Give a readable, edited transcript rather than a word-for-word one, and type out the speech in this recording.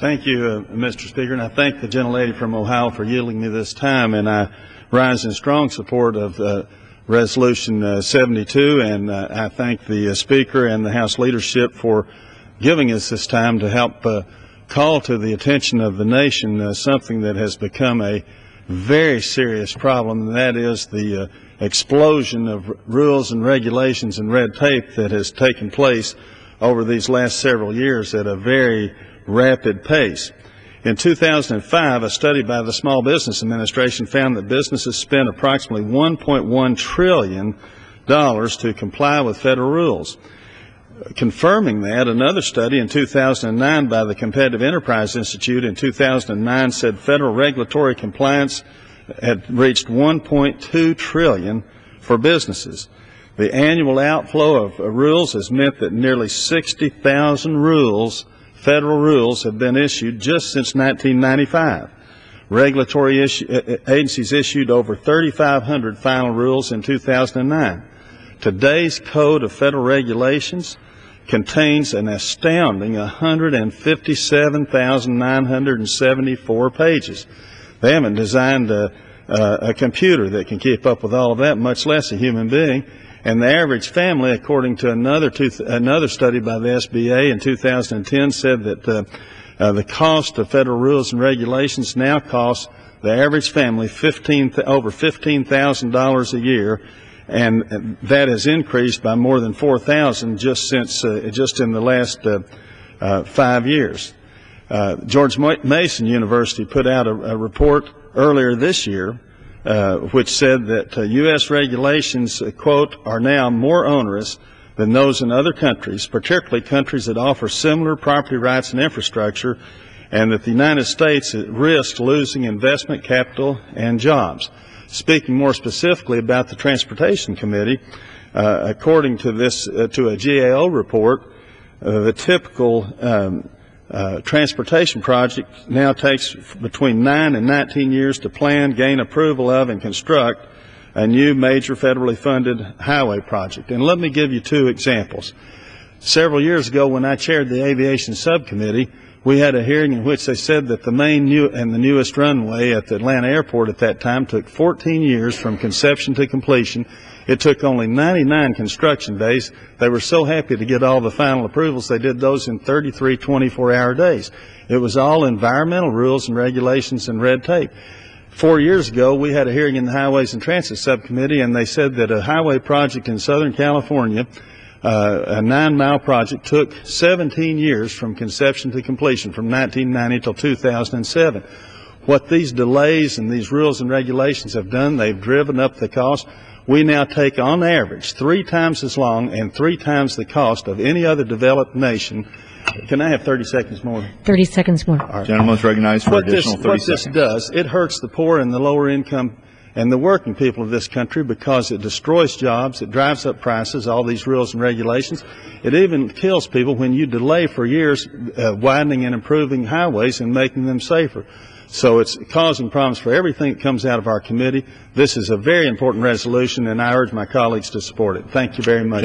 Thank you, Mr. Speaker, and I thank the gentlelady from Ohio for yielding me this time, and I rise in strong support of Resolution 72, and I thank the Speaker and the House leadership for giving us this time to help call to the attention of the nation something that has become a very serious problem, and that is the explosion of rules and regulations and red tape that has taken place over these last several years at a very rapid pace. In 2005, a study by the Small Business Administration found that businesses spent approximately $1.1 trillion to comply with federal rules. Confirming that, another study in 2009 by the Competitive Enterprise Institute in 2009 said federal regulatory compliance had reached $1.2 trillion for businesses. The annual outflow of rules has meant that nearly 60,000 federal rules have been issued just since 1995. Regulatory agencies issued over 3,500 final rules in 2009. Today's Code of Federal Regulations contains an astounding 157,974 pages. They haven't designed a computer that can keep up with all of that, much less a human being. And the average family, according to another study by the SBA in 2010, said that the cost of federal rules and regulations now costs the average family over $15,000 a year, and that has increased by more than $4,000 just in the last 5 years. George Mason University put out a report earlier this year which said that U.S. regulations, quote, are now more onerous than those in other countries, particularly countries that offer similar property rights and infrastructure, and that the United States risks losing investment capital and jobs. Speaking more specifically about the Transportation Committee, according to a GAO report, the typical transportation project now takes between 9 and 19 years to plan, gain approval of, and construct a new major federally funded highway project. And let me give you two examples. Several years ago, when I chaired the Aviation Subcommittee, we had a hearing in which they said that the newest runway at the Atlanta airport at that time took 14 years from conception to completion. It took only 99 construction days. They were so happy to get all the final approvals, they did those in 33 24-hour days. It was all environmental rules and regulations and red tape. 4 years ago, we had a hearing in the Highways and Transit Subcommittee, and they said that a highway project in Southern California, a 9-mile project, took 17 years from conception to completion, from 1990 till 2007. What these delays and these rules and regulations have done, they've driven up the cost. We now take, on average, 3 times as long and 3 times the cost of any other developed nation. Can I have 30 seconds more? 30 seconds more. Right. Gentleman is recognized for additional 30 seconds. What this does, it hurts the poor and the lower income and the working people of this country because it destroys jobs, it drives up prices, all these rules and regulations. It even kills people when you delay for years widening and improving highways and making them safer. So it's causing problems for everything that comes out of our committee. This is a very important resolution, and I urge my colleagues to support it. Thank you very much.